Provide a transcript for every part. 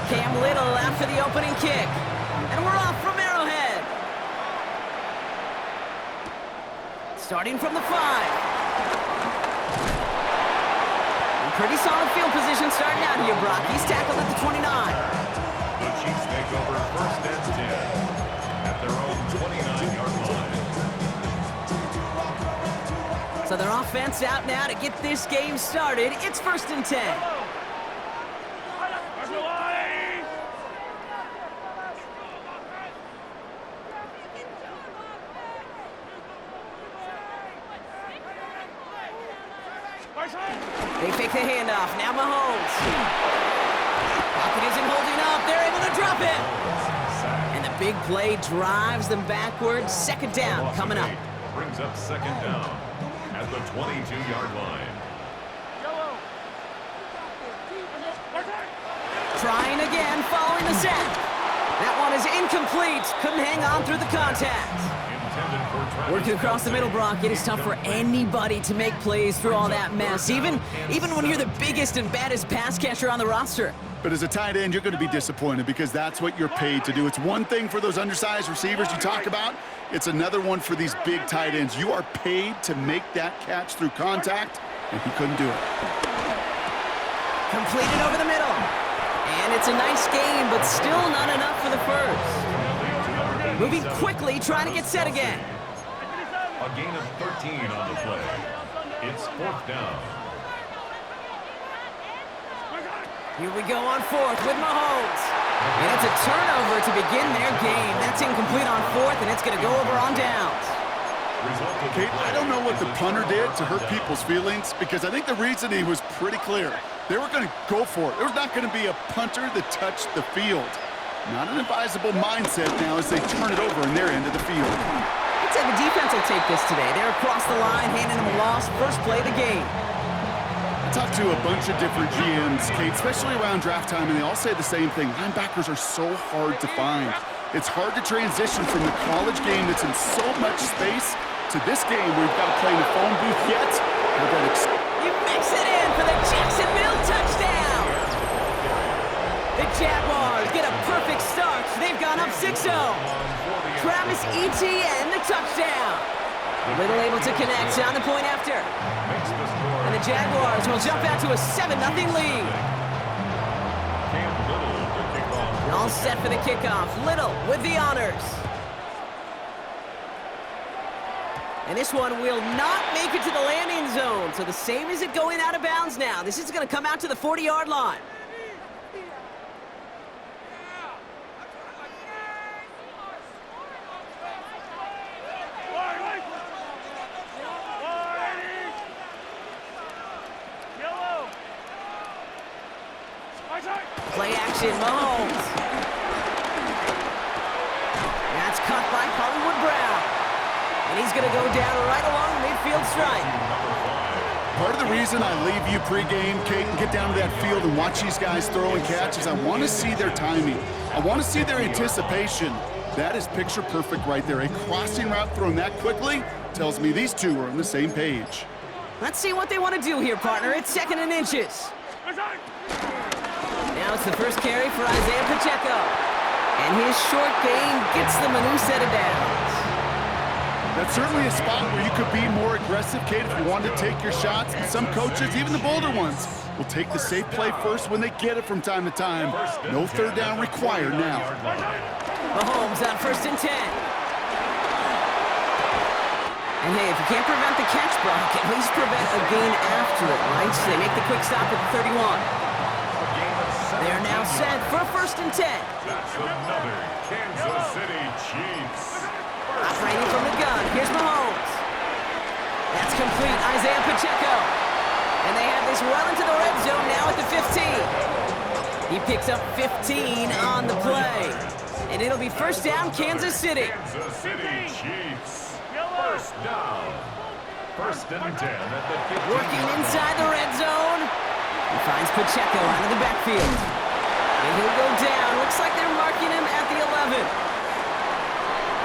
Cam Little after the opening kick. And we're off from Arrowhead. Starting from the 5. And pretty solid field position starting out here, Brock. He's tackled at the 29. The Chiefs take over 1st and 10 at their own 29-yard line. So their offense out now to get this game started. It's 1st and 10. They fake the handoff. Now Mahomes. Pocket isn't holding up. They're able to drop it. And the big play drives them backwards. 2nd down coming up. Brings up 2nd down at the 22-yard line. Trying again following the set. That one is incomplete. Couldn't hang on through the contact. Working across the middle, Brock, it is tough for anybody to make plays through all that mess, even when you're the biggest and baddest pass catcher on the roster. But as a tight end, you're going to be disappointed because that's what you're paid to do. It's one thing for those undersized receivers you talk about. It's another one for these big tight ends. You are paid to make that catch through contact, and he couldn't do it. Completed over the middle. And it's a nice game, but still not enough for the first. Moving quickly, trying to get set again. A gain of 13 on the play. It's 4th down. Here we go on 4th with Mahomes. And it's a turnover to begin their game. That's incomplete on 4th, and it's going to go over on downs. Kate, I don't know what the punter did to hurt people's feelings because I think the reasoning was pretty clear. They were going to go for it. There's not going to be a punter that touched the field. Not an advisable mindset now as they turn it over in their end of the field. I'd say the defense will take this today. They're across the line, handing them a loss. First play of the game. I talked to a bunch of different GMs, Kate, especially around draft time, and they all say the same thing. Linebackers are so hard to find. It's hard to transition from the college game that's in so much space to this game where you've got to play in the phone booth yet. You mix it in for the Jacksonville touchdown. The Jaguars get a perfect start. They've gone up 6-0. Travis Etienne, the touchdown. Little able to connect on the point after. And the Jaguars will jump out to a 7-0 lead. And all set for the kickoff. Little with the honors. And this one will not make it to the landing zone. So the same as it going out of bounds now. This is going to come out to the 40-yard line. Play action, Mahomes. That's caught by Hollywood Brown. And he's going to go down right along the midfield stripe. Part of the reason I leave you pregame, Kate, and get down to that field and watch these guys throw and catch is I want to see their timing. I want to see their anticipation. That is picture perfect right there. A crossing route thrown that quickly tells me these two are on the same page. Let's see what they want to do here, partner. It's 2nd and inches. Now it's the first carry for Isaiah Pacheco. And his short gain gets them a new set of downs. That's certainly a spot where you could be more aggressive, Kate, if you wanted to take your shots. And some coaches, even the bolder ones, will take the safe play first when they get it from time to time. No 3rd down required now. Mahomes on 1st and 10. And hey, if you can't prevent the catch, Brock, at least prevent a gain after it, right? So they make the quick stop at the 31. They are now set for 1st and 10. That's another Kansas City Chiefs. Operating from the gun, here's Mahomes. That's complete, Isaiah Pacheco. And they have this well into the red zone now at the 15. He picks up 15 on the play. And it'll be 1st down, Kansas City. Kansas City Chiefs. 1st down. 1st and 10 at the 15. Working inside the red zone. He finds Pacheco out of the backfield. And he'll go down. Looks like they're marking him at the 11.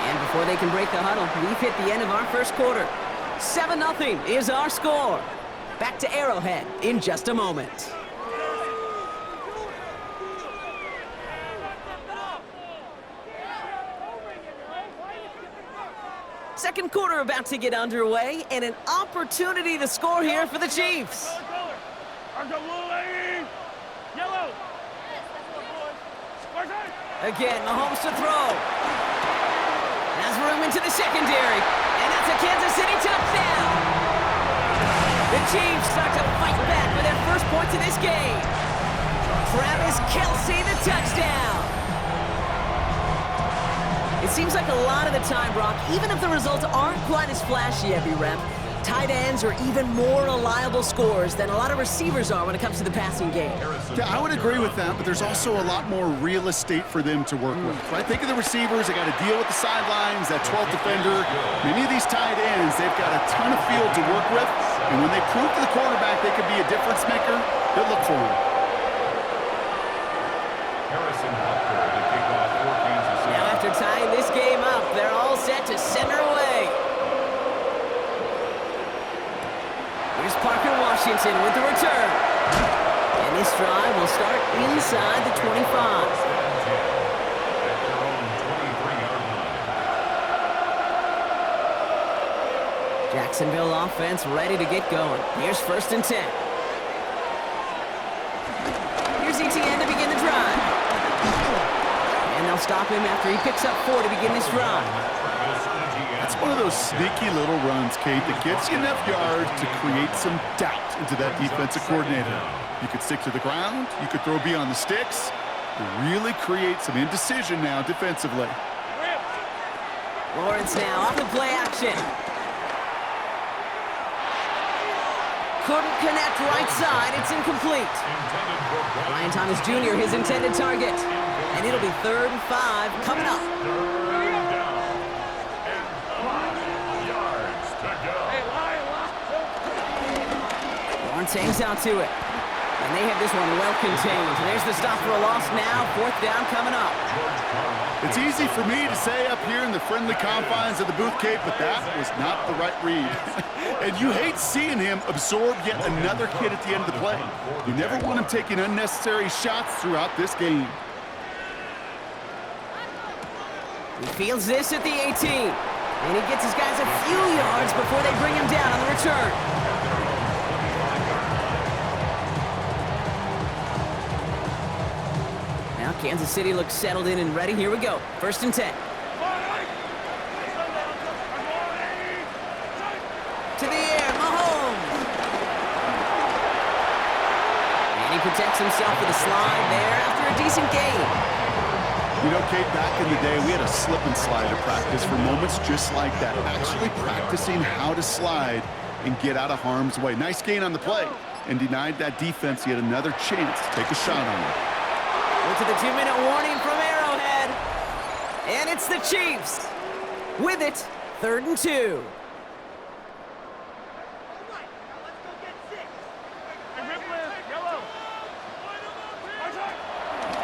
And before they can break the huddle, we've hit the end of our first quarter. 7-0 is our score. Back to Arrowhead in just a moment. Second quarter about to get underway, and an opportunity to score here for the Chiefs. Again, Mahomes to throw. Has room into the secondary, and that's a Kansas City touchdown. The Chiefs start to fight back for their first points in this game. Travis Kelce, the touchdown. It seems like a lot of the time, Brock, even if the results aren't quite as flashy every rep, tight ends are even more reliable scorers than a lot of receivers are when it comes to the passing game. Yeah, I would agree with that, but there's also a lot more real estate for them to work with, right? Think of the receivers. They got to deal with the sidelines, that 12th defender. Many of these tight ends, they've got a ton of field to work with, and when they prove to the quarterback they could be a difference maker, they'll look for him. Now after tying this game up, they're all set to send her away. Here's Parker Washington with the return. And this drive will start inside the 25. Jacksonville offense ready to get going. Here's 1st and 10. Here's ETN to begin the drive. And they'll stop him after he picks up 4 to begin this drive. That's one of those sneaky little runs, Kate, that gets you enough yards to create some doubt into that defensive coordinator. You could stick to the ground, you could throw beyond the sticks, really create some indecision now defensively. Lawrence now off the play action. Couldn't connect right side, it's incomplete. Ryan Thomas Jr., his intended target. And it'll be 3rd and 5 coming up. Lawrence hangs out to it. And they have this one well contained. There's the stop for a loss now. 4th down coming up. It's easy for me to say up here in the friendly confines of the booth, Kate, but that was not the right read. And you hate seeing him absorb yet another hit at the end of the play. You never want him taking unnecessary shots throughout this game. He fields this at the 18. And he gets his guys a few yards before they bring him down on the return. Now Kansas City looks settled in and ready. Here we go. 1st and 10. To the air, Mahomes. And he protects himself with a slide there after a decent gain. You know, Kate, back in the day, we had a slip and slide at practice for moments just like that. Actually practicing how to slide and get out of harm's way. Nice gain on the play, and denied that defense yet another chance to take a shot on him. Into the 2-minute warning from Arrowhead. And it's the Chiefs. With it, 3rd and 2.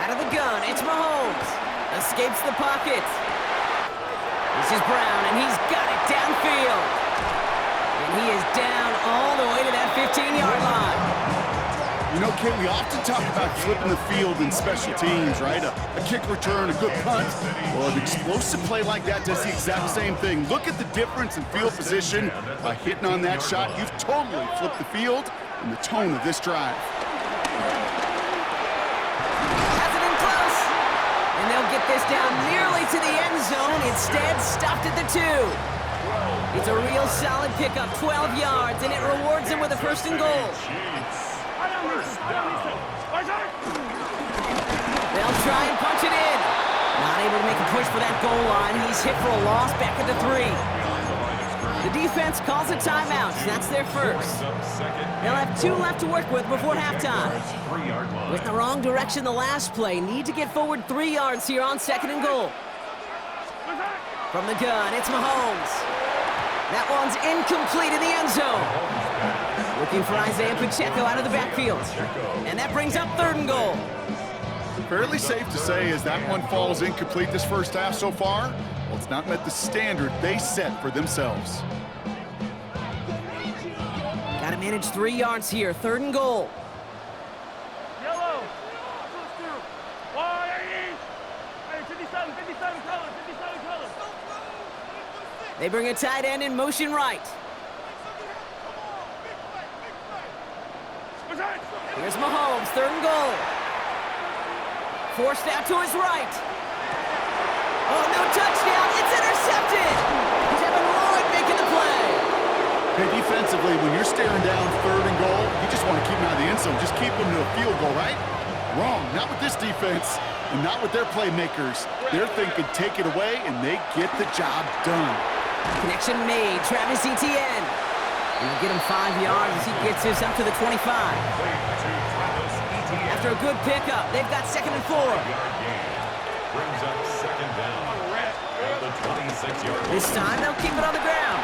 Out of the gun, it's Mahomes. Escapes the pocket. This is Brown, and he's got it downfield. And he is down all the way to that 15-yard line. You know, Kate, we often talk about flipping the field in special teams, right? A kick return, a good punt. Well, an explosive play like that does the exact same thing. Look at the difference in field position. By hitting on that shot, you've totally flipped the field and the tone of this drive. And they'll get this down nearly to the end zone. Instead, stopped at the 2. It's a real solid pickup, 12 yards, and it rewards them with a 1st and goal. They'll try and punch it in. Not able to make a push for that goal line. He's hit for a loss back at the 3. The defense calls a timeout. That's their first. They'll have 2 left to work with before halftime. With the wrong direction the last play. Need to get forward 3 yards here on 2nd and goal. From the gun, it's Mahomes. That one's incomplete in the end zone. Looking for Isaiah Pacheco out of the backfield. And that brings up 3rd and goal. Fairly safe to say as that one falls incomplete this first half so far, well, it's not met the standard they set for themselves. Got to manage 3 yards here, 3rd and goal. Yellow. 57 colors. They bring a tight end in motion right. Here's Mahomes, 3rd and goal. Forced out to his right. Oh, no touchdown. It's intercepted. Devin Lloyd making the play. Hey, defensively, when you're staring down 3rd and goal, you just want to keep them out of the end zone. Just keep them to a field goal, right? Wrong. Not with this defense and not with their playmakers. They're thinking take it away, and they get the job done. Connection made. Travis Etienne. And he'll get him 5 yards as he gets this up to the 25. After a good pickup, they've got 2nd and 4. Brings up 2nd down at the 26-yard line. This time, they'll keep it on the ground.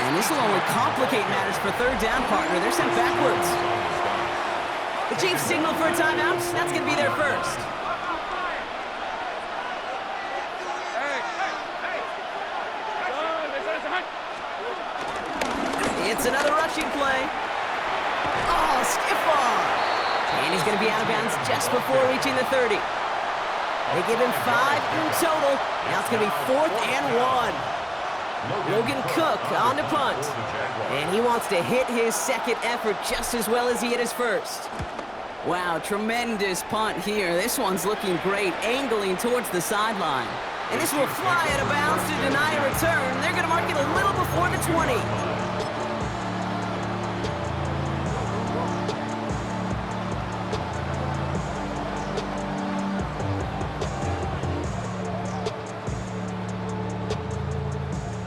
And this will only complicate matters for 3rd down, partner. They're sent backwards. The Chiefs signal for a timeout. That's going to be their first. It's another rushing play. Oh, skip ball. And he's going to be out of bounds just before reaching the 30. They give him 5 in total. Now it's going to be 4th and 1. Logan Cook on the punt. And he wants to hit his 2nd effort just as well as he hit his 1st. Wow, tremendous punt here. This one's looking great, angling towards the sideline. And this will fly out of bounds to deny a return. They're going to mark it a little before the 20.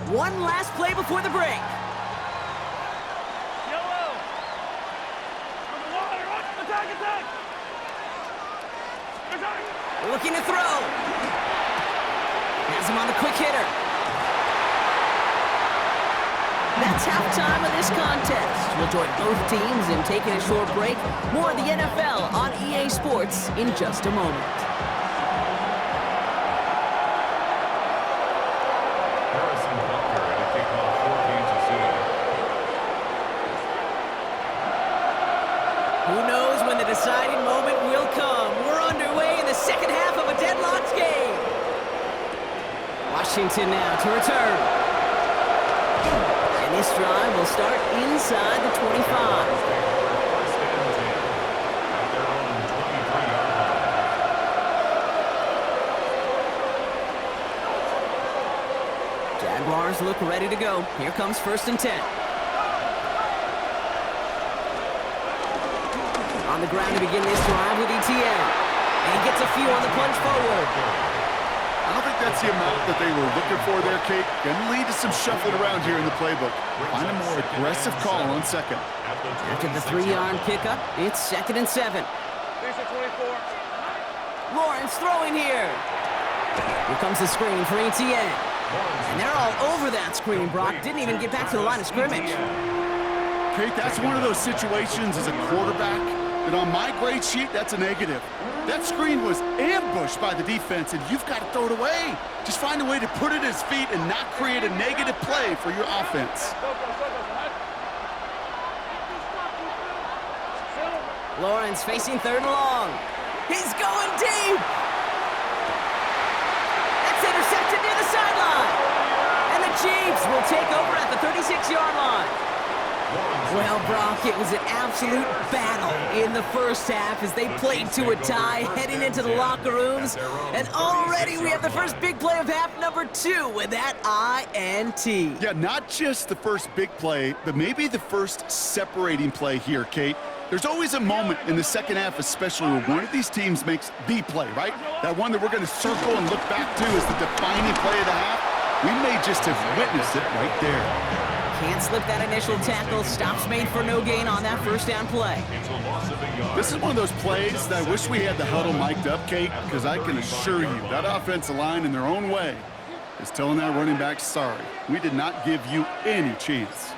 One last play before the break. Yellow. On the water. Attack, attack. Attack. Looking to throw. Has him on the quick hitter. That's halftime of this contest. We'll join both teams in taking a short break. More of the NFL on EA Sports in just a moment. Who knows when the deciding moment will come. We're underway in the 2nd half of a deadlocked game. Washington now to return. And this drive will start inside the 25. Jaguars look ready to go. Here comes 1st and 10. On the ground to begin this drive with Etienne. And he gets a few on the plunge forward. I don't think that's the amount that they were looking for there, Kate. Gonna lead to some shuffling around here in the playbook. Find a more aggressive call on 2nd. After the 3-yard pickup, it's 2nd and 7. 24. Lawrence throwing here. Here comes the screen for Etienne. And they're all over that screen, Brock. Didn't even get back to the line of scrimmage. Kate, that's one of those situations as a quarterback that on my grade sheet, that's a negative. That screen was ambushed by the defense, and you've got to throw it away. Just find a way to put it at his feet and not create a negative play for your offense. Lawrence facing 3rd and long. He's going deep. That's intercepted near the sideline. And the Chiefs will take over at the 36-yard line. Well, Brock, it was an absolute battle in the 1st half as they played to a tie heading into the locker rooms. And already we have the first big play of half number 2 with that INT. Yeah, not just the first big play, but maybe the first separating play here, Kate. There's always a moment in the 2nd half, especially when one of these teams makes the play, right? That one that we're going to circle and look back to as the defining play of the half. We may just have witnessed it right there. Can't slip that initial tackle. Stops made for no gain on that 1st down play. This is one of those plays that I wish we had the huddle mic'd up, Kate, because I can assure you that offensive line in their own way is telling that running back, sorry, we did not give you any chance.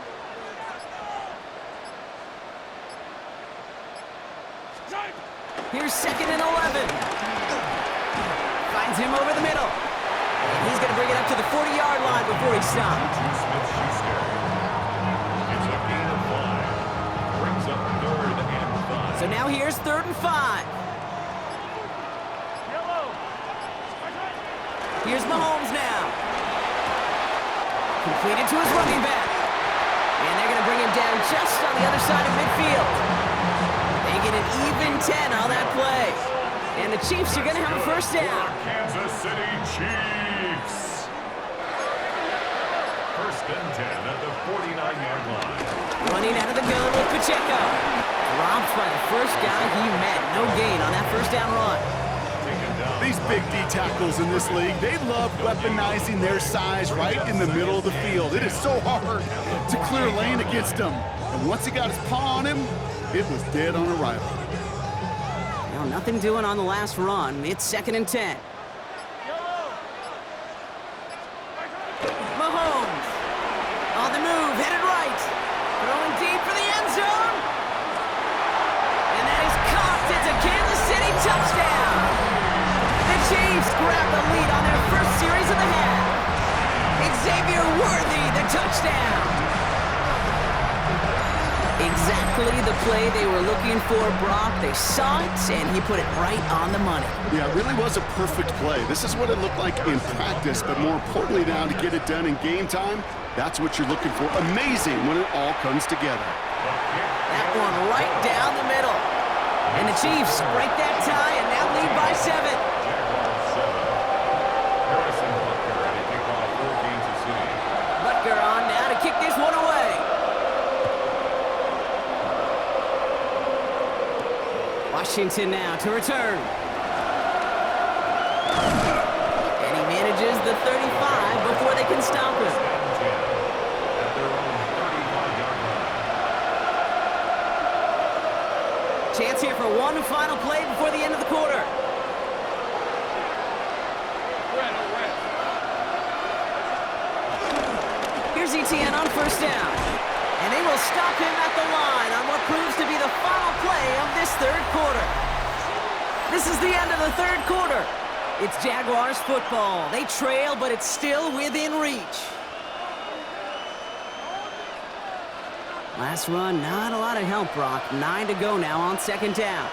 Here's 2nd and 11. Finds him over the middle. And he's going to bring it up to the 40-yard line before he stopped. So now here's 3rd and 5. Here's Mahomes now. Completed to his running back. And they're going to bring him down just on the other side of midfield. They get an even 10 on that play. And the Chiefs are going to have a first down. Kansas City Chiefs. First and 10 at the 49-yard line. Running out of the gun with Pacheco. Dropped by the first guy he met. No gain on that first down run. These big D tackles in this league, they love weaponizing their size right in the middle of the field. It is so hard to clear lane against them. And once he got his paw on him, it was dead on arrival. Well, nothing doing on the last run. It's 2nd and 10. Mahomes on the move, headed right. Throwing deep for the end zone. And that is caught. It's a Kansas City touchdown. The Chiefs grab the lead on their first series of the half. Xavier Worthy, the touchdown. Exactly the play they were looking for, Brock. They saw it, and he put it right on the money. Yeah, it really was a perfect play. This is what it looked like in practice, but more importantly now to get it done in game time, that's what you're looking for. Amazing when it all comes together. That one right down the middle. And the Chiefs break that tie and now lead by 7. Butker on now to kick this one away. Washington now to return. And he manages the 35 before they can stop him. Chance here for one final play before the end of the quarter. Here's Etienne on first down. And they will stop him at the line on what proves to be the final play of this third quarter. This is the end of the third quarter. It's Jaguars football. They trail, but it's still within reach. Last run, not a lot of help, Brock. 9 to go now on 2nd down.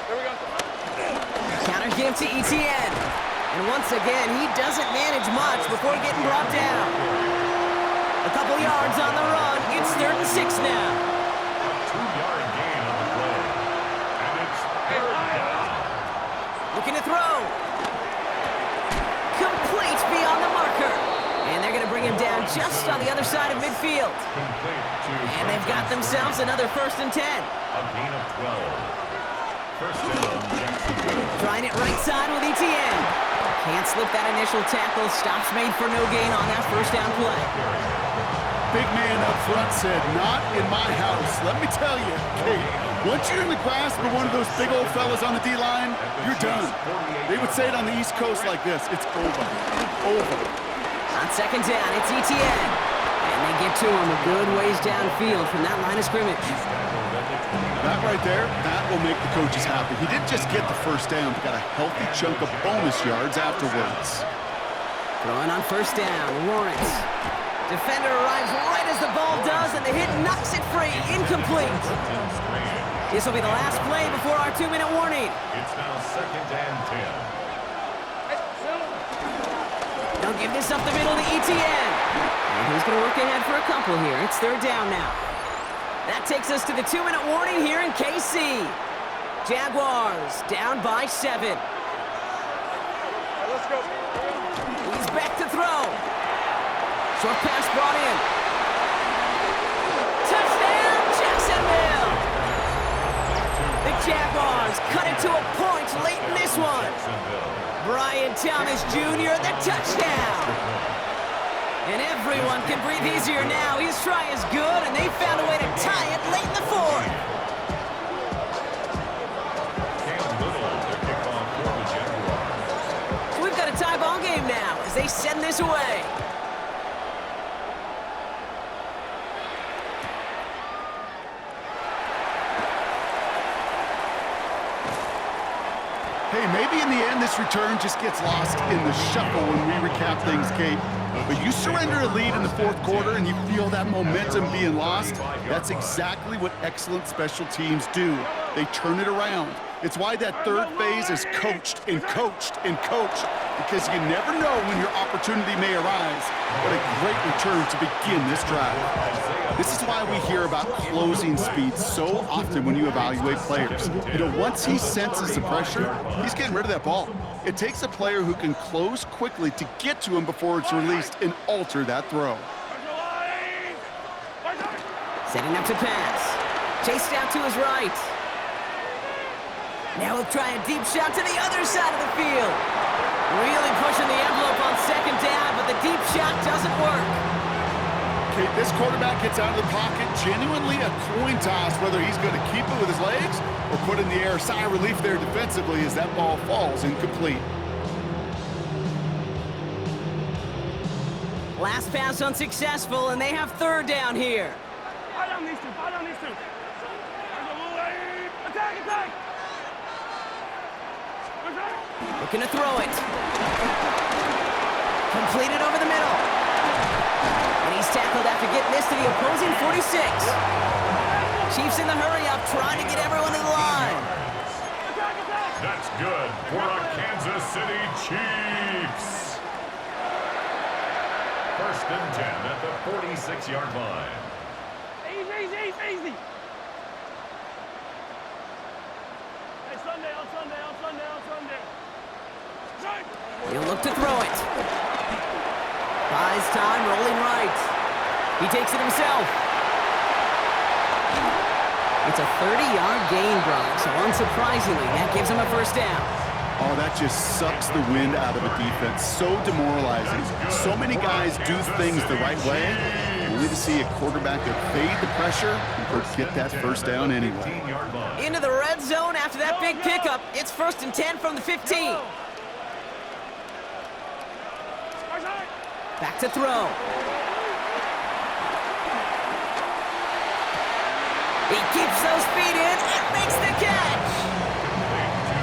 Here we go. Counter give to Etienne. And once again, he doesn't manage much before getting brought down. A couple yards on the run. It's 3rd and 6 now. A 2-yard gain on the play. And it's 3rd down. Looking to throw. Complete beyond the marker. And they're going to bring him down just on the other side of midfield. And they've got themselves another 1st and 10. A gain of 12. First down, Jacksonville. Trying it right side with Etienne. Can't slip that initial tackle. Stops made for no gain on that first down play. Big man up front said, not in my house. Let me tell you, Kate, once you're in the grasp of one of those big old fellas on the D-line, you're done. They would say it on the East Coast like this, it's over. Over. On 2nd down, it's Etienne. And they get to him a good ways downfield from that line of scrimmage. That right there, that will make the coaches happy. He didn't just get the first down, but got a healthy chunk of bonus yards afterwards. Throwing on first down, Lawrence. Defender arrives right as the ball does, and the hit knocks it free. Incomplete. This will be the last play before our 2-minute warning. It's now 2nd and 10. Don't give this up the middle to Etienne. And he's going to work ahead for a couple here. It's 3rd down now. That takes us to the 2-minute warning here in KC. Jaguars down by 7. Let's go. He's back to throw. Short pass brought in. Touchdown, Jacksonville! The Jaguars cut it to a point late in this one. Brian Thomas Jr., the touchdown. And everyone can breathe easier now. His try is good, and they found a way to tie it late in the 4th. So we've got a tie ball game now as they send this away. Hey, maybe in the end this return just gets lost in the shuffle when we recap things, Kate. But you surrender a lead in the 4th quarter and you feel that momentum being lost. That's exactly what excellent special teams do. they turn it around. It's why that third phase is coached and coached and coached, because you never know when your opportunity may arise. What a great return to begin this drive. This is why we hear about closing speed so often when you evaluate players. You know, once he senses the pressure, he's getting rid of that ball. It takes a player who can close quickly to get to him before it's released and alter that throw. Setting up to pass. Chased out to his right. Now he'll try a deep shot to the other side of the field. Really pushing the envelope on second down, but the deep shot doesn't work. Okay, this quarterback gets out of the pocket, genuinely a coin toss whether he's going to keep it with his legs or put in the air. Sigh of relief there defensively as that ball falls incomplete. Last pass unsuccessful, and they have third down here. Fire down these two. Attack! Looking to throw it. Completed over the middle. And he's tackled after getting this to the opposing 46. Chiefs in the hurry-up, trying to get everyone to the line. That's good for our Kansas City Chiefs. 1st and 10 at the 46-yard line. Easy. Hey, Sunday. He'll look to throw it. Buys time, rolling right. He takes it himself. It's a 30-yard gain, Brock, so unsurprisingly, that gives him a first down. Oh, that just sucks the wind out of a defense. So demoralizing. So many guys do things the right way, only to see a quarterback that fade the pressure and get that first down anyway. Into the red zone after that big pickup. It's 1st and 10 from the 15. Back to throw. He keeps those feet in and makes the catch.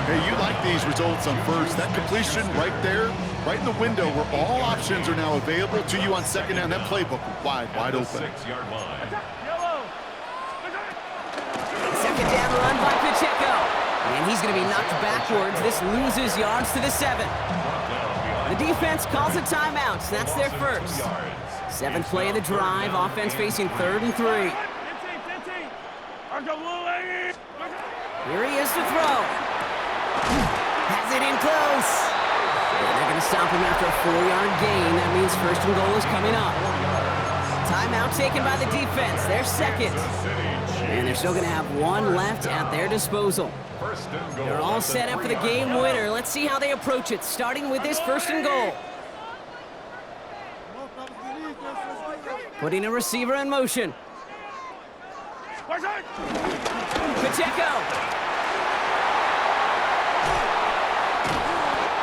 Hey, you like these results on first. That completion right there, right in the window where all options are now available to you on second down. That playbook wide open. 6-yard line. Second down run by Pacheco. And he's going to be knocked backwards. This loses yards to the 7. The defense calls a timeout. That's their first. 7th play of the drive. Offense facing 3rd and 3. Here he is to throw. Has it in close. And they're going to stop him after a 4-yard gain. That means 1st and goal is coming up. Timeout taken by the defense. They're second. And they're still going to have one left at their disposal. They're all set up for the game winner. Let's see how they approach it, starting with this 1st and goal. Putting a receiver in motion. Pacheco.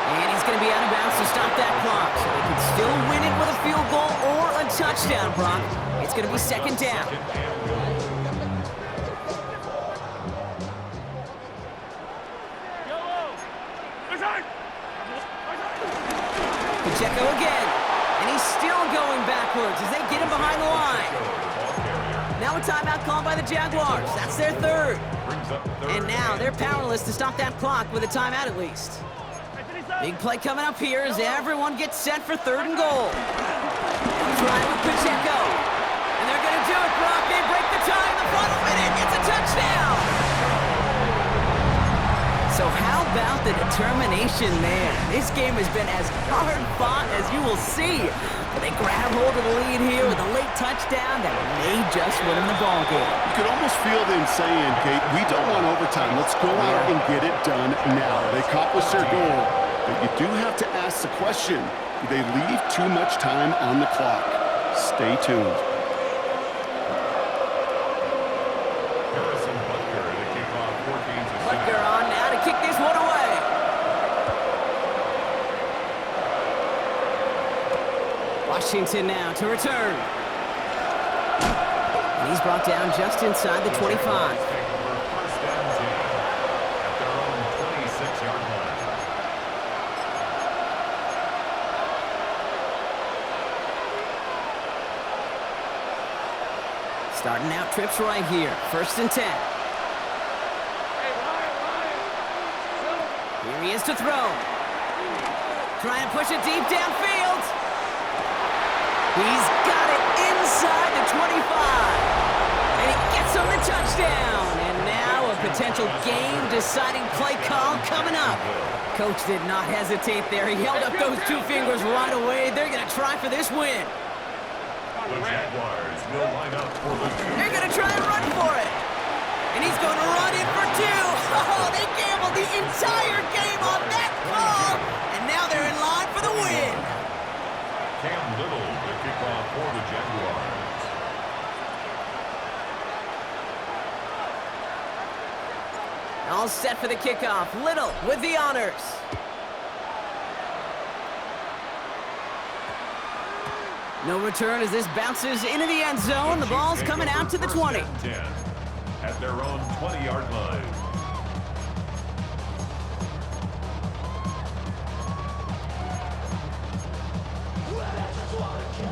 And he's going to be out of bounds to stop that clock. So they can still win it with a field goal or a touchdown, Brock. It's going to be 2nd down. Pacheco again. And he's still going backwards as they get him behind the line. Now a timeout called by the Jaguars. That's their 3rd. And now they're powerless to stop that clock with a timeout at least. Big play coming up here as everyone gets set for 3rd and goal. Try with Pacheco. And they're going to do it, Brock. They break the tie in the final minute. It's a touchdown. So how about the determination there? This game has been as hard fought as you will see. But they grab hold of the lead here with a late touchdown that may just win them the ball game. You could almost feel them saying, Kate, we don't want overtime. Let's go out and get it done now. They accomplished their goal. But you do have to ask the question, do they leave too much time on the clock? Stay tuned. Butker on now to kick this one away. Washington now to return. And he's brought down just inside the 25. Starting out trips right here. 1st and 10. Here he is to throw. Try and push it deep downfield. He's got it inside the 25. And he gets him the touchdown. And now a potential game-deciding play call coming up. Coach did not hesitate there. He held up those two fingers right away. They're going to try for this win. The Jaguars will line up for the They're going to try and run for it. And he's going to run in for two. Oh, they gambled the entire game on that call. And now they're in line for the win. Cam Little, the kickoff for the Jaguars. All set for the kickoff. Little with the honors. No return as this bounces into the end zone. The ball's coming out to the 20. 10 at their own 20-yard line.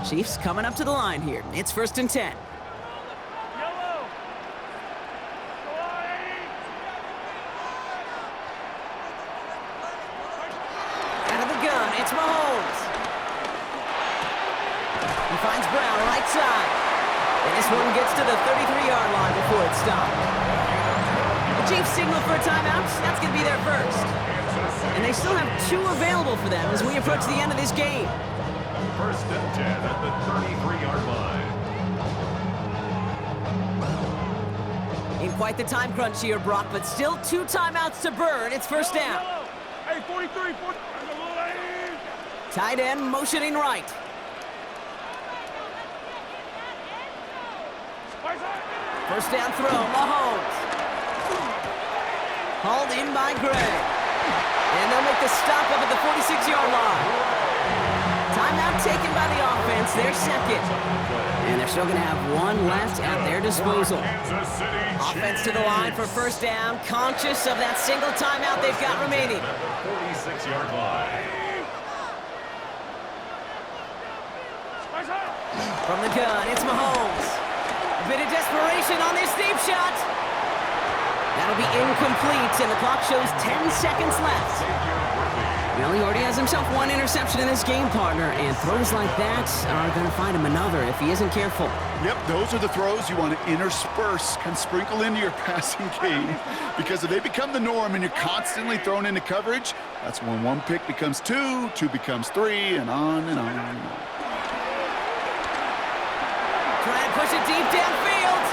Chiefs coming up to the line here. It's 1st and 10. Yellow. Out of the gun, it's Mahomes. He finds Brown right side. And this one gets to the 33-yard line before it's stopped. The Chiefs signal for a timeout. That's going to be their first. And they still have 2 available for them as we approach the end of this game. 1st and 10 at the 33-yard line. In quite the time crunch here, Brock, but still 2 timeouts to burn. It's 1st down. Hey, 43, 40. Tight end motioning right. First down throw, Mahomes. Hauled in by Gray. And they'll make the stop up at the 46-yard line. Timeout taken by the offense, their second. And they're still going to have 1 left at their disposal. Offense to the line for 1st down, conscious of that single timeout they've got remaining. 46-yard line. From the gun, it's Mahomes. A bit of desperation on this deep shot. That'll be incomplete, and the clock shows 10 seconds left. Well, he already has himself 1 interception in this game, partner, and throws like that are going to find him another if he isn't careful. Yep, those are the throws you want to intersperse, kind of sprinkle into your passing game. Because if they become the norm and you're constantly thrown into coverage, that's when 1 pick becomes 2, 2 becomes 3, and on and on and on. Try and push it deep downfield.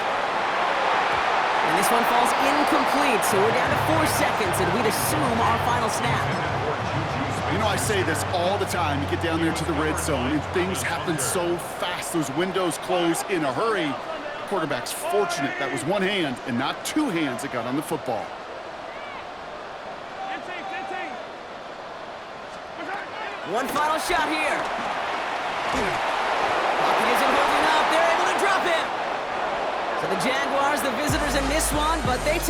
And this one falls incomplete, so we're down to 4 seconds, and we'd assume our final snap. You know, I say this all the time. You get down there to the red zone, and things happen so fast. Those windows close in a hurry. The quarterback's fortunate that was 1 hand and not 2 hands that got on the football. 1 final shot here. Pocket isn't holding up. They're able to drop him. So the Jaguars, the visitors in this one, but they take